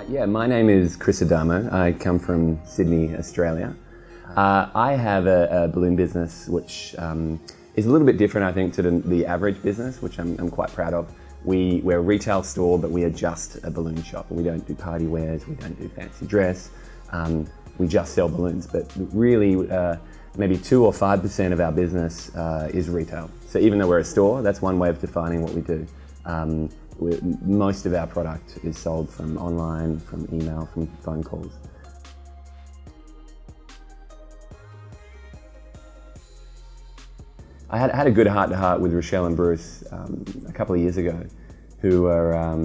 Yeah, my name is Chris Adamo. I come from Sydney, Australia. I have a balloon business which is a little bit different, I think, to the average business, which I'm quite proud of. We're a retail store, but we are just a balloon shop. We don't do party wears, we don't do fancy dress. We just sell balloons, but really maybe 2 or 5% of our business is retail. So even though we're a store, that's one way of defining what we do. Most of our product is sold from online, from email, from phone calls. I had a good heart-to-heart with Rochelle and Bruce a couple of years ago, who are,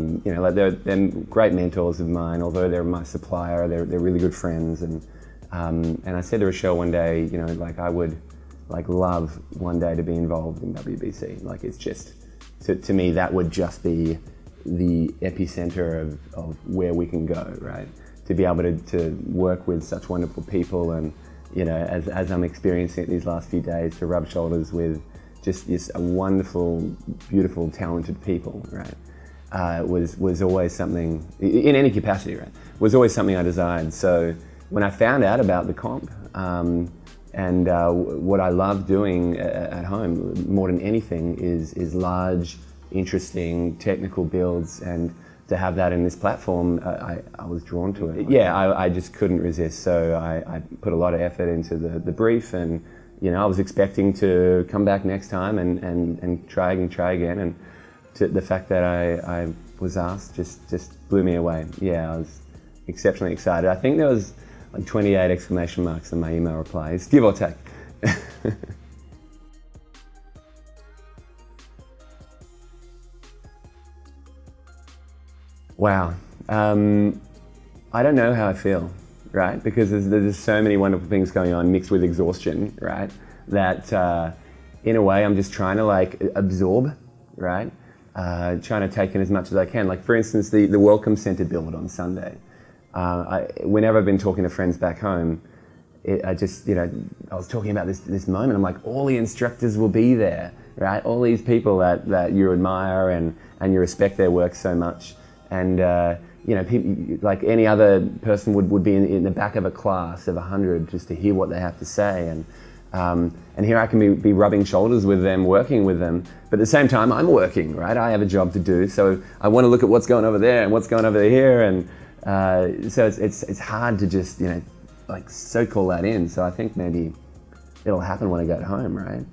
they're great mentors of mine. Although they're my supplier, they're really good friends. And I said to Rochelle one day, I would love one day to be involved in WBC. Like, it's just, to me, that would just be the epicenter of where we can go, right? To be able to work with such wonderful people, and as I'm experiencing it these last few days, to rub shoulders with just a wonderful, beautiful, talented people, right? Was always something, in any capacity, right? Was always something I desired. So when I found out about the comp, and what I love doing at home more than anything is large, interesting technical builds, and to have that in this platform, I was drawn to it. Yeah, I just couldn't resist. So I put a lot of effort into the brief, and I was expecting to come back next time and try again. And the fact that I was asked just blew me away. Yeah, I was exceptionally excited. I think there was like 28 exclamation marks in my email replies, give or take. Wow. I don't know how I feel, right? Because there's so many wonderful things going on mixed with exhaustion, right? That in a way I'm just trying to absorb, right? Trying to take in as much as I can. Like, for instance, the Welcome Centre build on Sunday. Whenever I've been talking to friends back home, I was talking about this moment. I'm like, all the instructors will be there, right? All these people that you admire and you respect their work so much. And people, like any other person would be in the back of a class of 100 just to hear what they have to say. And here I can be rubbing shoulders with them, working with them, but at the same time I'm working, right? I have a job to do, so I want to look at what's going over there and what's going over here, and so it's hard to just soak all that in. So I think maybe it'll happen when I get home, right?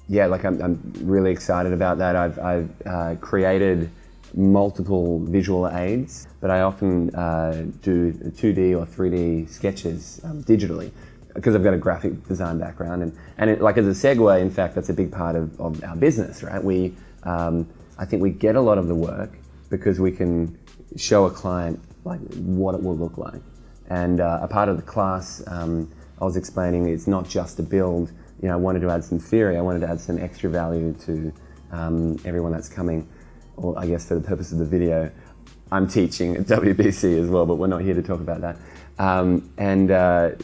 Yeah, I'm really excited about that. I've created multiple visual aids, but I often do 2D or 3D sketches digitally, because I've got a graphic design background. And as a segue, in fact, that's a big part of our business, right? I think we get a lot of the work because we can show a client what it will look like. And a part of the class, I was explaining, it's not just a build. I wanted to add some theory. I wanted to add some extra value to everyone that's coming. Or I guess for the purpose of the video, I'm teaching at WBC as well, but we're not here to talk about that.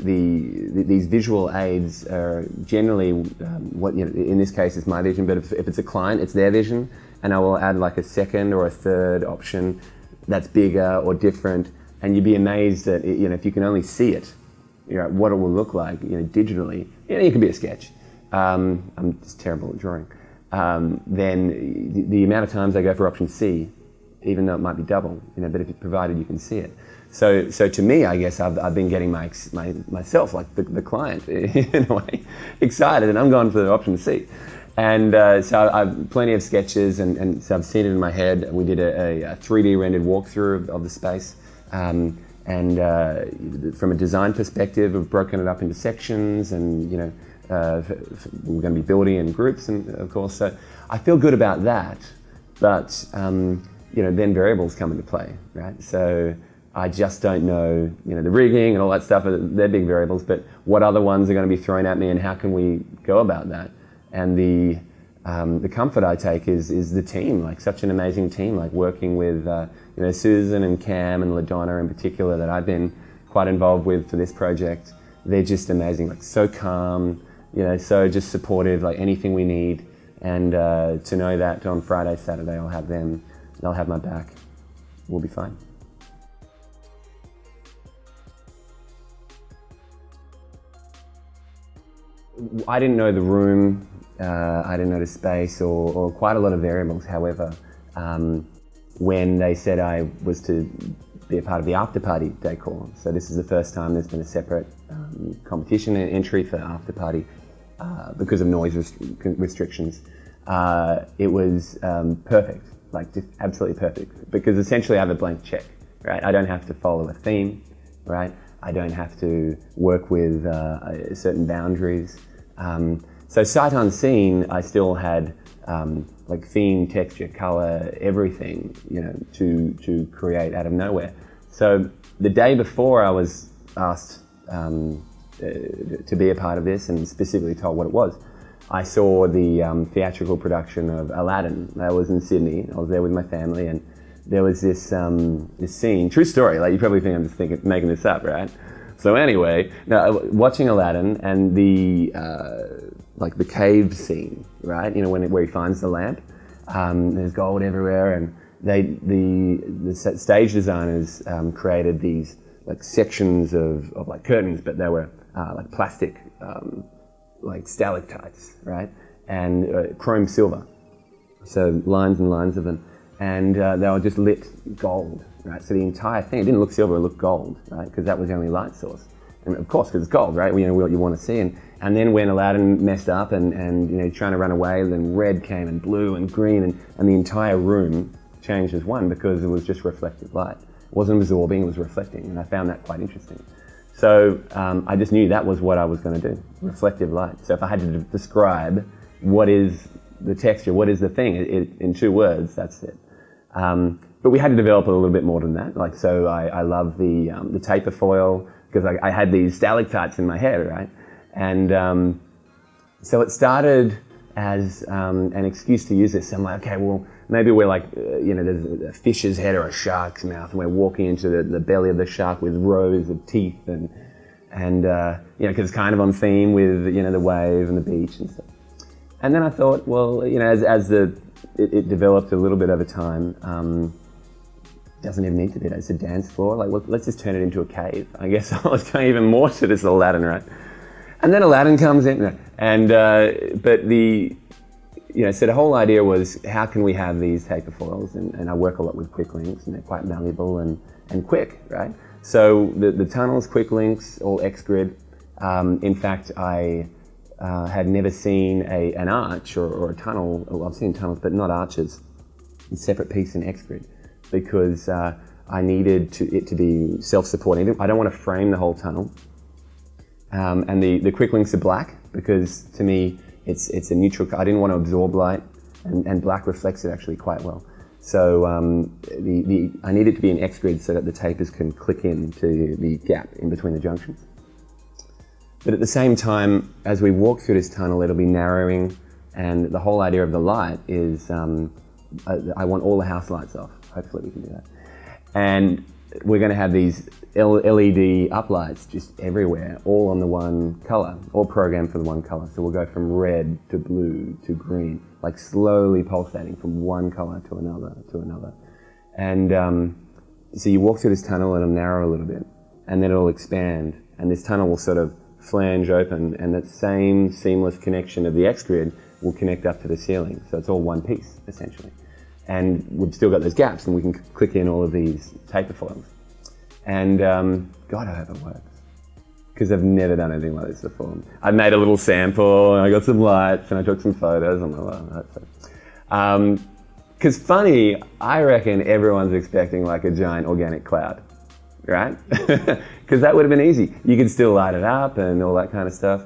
These visual aids are generally what in this case is my vision, but if it's a client, it's their vision, and I will add a second or a third option that's bigger or different, and you'd be amazed that if you can only see it, what it will look like, digitally. It can be a sketch. I'm just terrible at drawing. Then the amount of times I go for option C, even though it might be double, but if it's provided you can see it. So to me, I guess I've been getting myself, like the client, in a way, excited, and I'm going for option C. And so I've plenty of sketches, and so I've seen it in my head. We did a 3D rendered walkthrough of the space. And from a design perspective, we've broken it up into sections, and we're going to be building in groups, and of course, so I feel good about that. But then variables come into play, right? So I just don't know, the rigging and all that stuff. They're big variables, but what other ones are going to be thrown at me, and how can we go about that? And the comfort I take is the team, such an amazing team, working with Susan and Cam and LaDonna in particular, that I've been quite involved with for this project. They're just amazing, so calm, so just supportive, anything we need. And to know that on Friday, Saturday, I'll have them, they'll have my back, we'll be fine. I didn't know the room, I didn't know the space or quite a lot of variables. However, when they said I was to be a part of the Afterparty decor, so this is the first time there's been a separate competition and entry for Afterparty because of noise restrictions. It was perfect, like just absolutely perfect, because essentially I have a blank check, right? I don't have to follow a theme, right? I don't have to work with certain boundaries. So sight unseen, I still had like theme, texture, color, everything, you know, to create out of nowhere. So the day before I was asked to be a part of this and specifically told what it was, I saw the theatrical production of Aladdin. That was in Sydney. I was there with my family, and there was this this scene, true story, like you probably think I'm just making this up, right? So anyway, now watching Aladdin and the like the cave scene, right? You know, where he finds the lamp, there's gold everywhere, and the stage designers created these like sections of like curtains, but they were like plastic, like stalactites, right? And chrome silver, so lines and lines of them. And they were just lit gold, right? So the entire thing, it didn't look silver, it looked gold, right? Because that was the only light source. And of course, because it's gold, right? You know, what you want to see. And then when Aladdin messed up and you know, trying to run away, then red came and blue and green, and the entire room changed as one because it was just reflective light. It wasn't absorbing, it was reflecting, and I found that quite interesting. So I just knew that was what I was going to do, reflective light. So if I had to describe what is the texture, what is the thing, in 2 words, that's it. But we had to develop a little bit more than that. Like, so I love the taper foil, because I had these stalactites in my head, right? And so it started as an excuse to use this. So I'm like, okay, well, maybe we're like, you know, there's a fish's head or a shark's mouth, and we're walking into the belly of the shark with rows of teeth, and you know, because it's kind of on theme with, you know, the wave and the beach and stuff. And then I thought, well, you know, as it developed a little bit over time. Doesn't even need to be that. It's a dance floor. Like, well, let's just turn it into a cave. I guess I was going even more to this Aladdin, right? And then Aladdin comes in, and but the, you know, so the whole idea was, how can we have these taper foils? And I work a lot with quick links, and they're quite malleable and quick, right? So the tunnels, quick links, all X-grid. In fact, I had never seen an arch or a tunnel. Well, I've seen tunnels, but not arches. A separate piece in X-grid, because I needed it to be self-supporting. I don't want to frame the whole tunnel. And the quick links are black, because to me it's a neutral. I didn't want to absorb light, and black reflects it actually quite well. So I need it to be an X-grid so that the tapers can click into the gap in between the junctions. But at the same time, as we walk through this tunnel, it'll be narrowing, and the whole idea of the light is I want all the house lights off. Hopefully we can do that. And we're going to have these LED uplights just everywhere, all on the one color, all programmed for the one color. So we'll go from red to blue to green, like slowly pulsating from one color to another to another. And so you walk through this tunnel and it'll narrow a little bit, and then it'll expand, and this tunnel will sort of flange open, and that same seamless connection of the X-grid will connect up to the ceiling. So it's all one piece, essentially. And we've still got those gaps, and we can click in all of these taper foils. And God, I hope it works, because I've never done anything like this before. I made a little sample, and I got some lights, and I took some photos. I'm like, well, that's it. Because funny, I reckon everyone's expecting like a giant organic cloud, right? Because that would have been easy. You could still light it up and all that kind of stuff.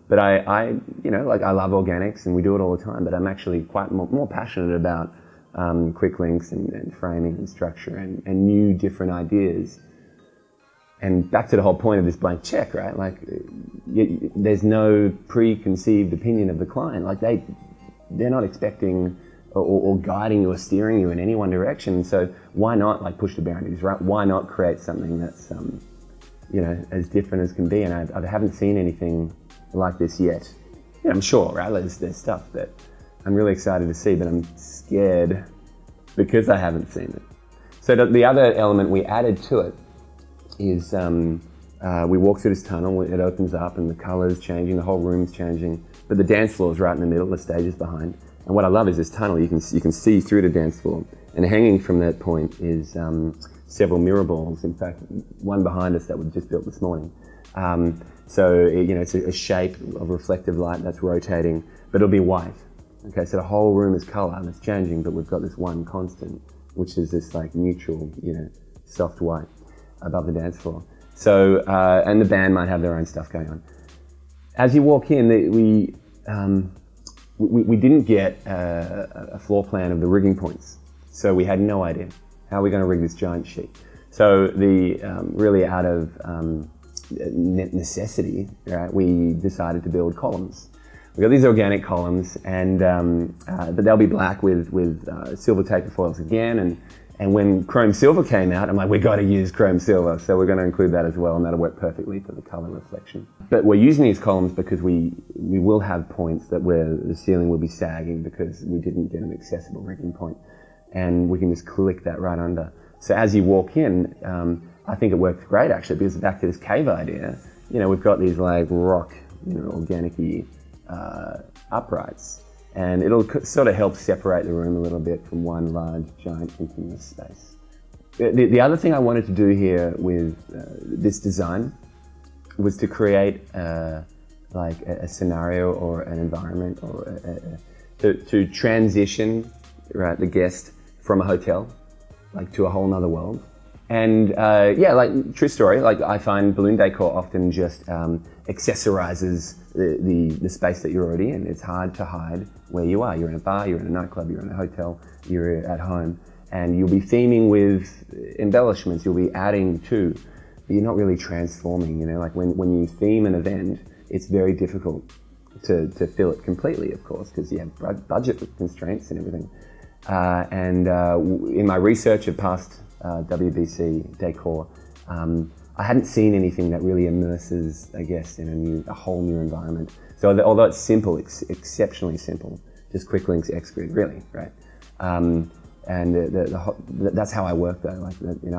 But I, you know, like I love organics, and we do it all the time, but I'm actually quite more passionate about quick links and framing and structure and new different ideas. And back to the whole point of this blank check, right? Like, there's no preconceived opinion of the client. Like they're not expecting or guiding you or steering you in any one direction. So why not like push the boundaries, right? Why not create something that's, you know, as different as can be? And I haven't seen anything like this yet. yeah, I'm sure, right? There's stuff that I'm really excited to see, but I'm scared because I haven't seen it. So the other element we added to it is we walk through this tunnel, it opens up and the colour's changing, the whole room's changing, but the dance floor is right in the middle, the stage is behind. And what I love is this tunnel, you can see through the dance floor, and hanging from that point is several mirror balls. In fact, one behind us that was just built this morning. It's a shape of reflective light that's rotating, but it'll be white. Okay, so the whole room is colour and it's changing, but we've got this one constant, which is this like neutral, soft white above the dance floor. So, and the band might have their own stuff going on. As you walk in, we didn't get a floor plan of the rigging points, so we had no idea how we're going to rig this giant sheet. So really out of necessity, right, we decided to build columns. We got these organic columns, and but they'll be black with silver taper foils again. And when chrome silver came out, I'm like, we got to use chrome silver, so we're going to include that as well, and that'll work perfectly for the color reflection. But we're using these columns because we will have points where the ceiling will be sagging because we didn't get an accessible rigging point, and we can just click that right under. So as you walk in, I think it worked great actually, because back to this cave idea, we've got these like rock, organic-y uprights, and it'll sort of help separate the room a little bit from one large, giant, continuous space. The other thing I wanted to do here with this design was to create a scenario or an environment or to transition, right, the guest from a hotel to a whole nother world. And true story, I find balloon decor often just accessorizes the space that you're already in. It's hard to hide where you are. You're in a bar, you're in a nightclub, you're in a hotel, you're at home, and you'll be theming with embellishments, you'll be adding to, but you're not really transforming. When you theme an event, it's very difficult to fill it completely, of course, because you have budget constraints and everything. In my research of past WBC decor, I hadn't seen anything that really immerses, I guess, in a whole new environment. So although it's simple, it's exceptionally simple, just quick links, X-grid, really, right? That's how I work though.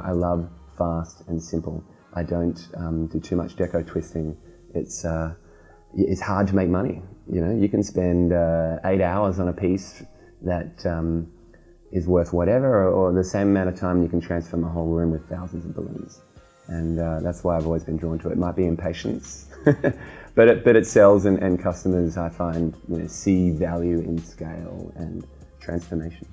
I love fast and simple. I don't do too much deco twisting. It's hard to make money. You can spend 8 hours on a piece that is worth whatever, or the same amount of time you can transform a whole room with thousands of balloons. And that's why I've always been drawn to it. It might be impatience, but it sells, and customers, I find, see value in scale and transformation.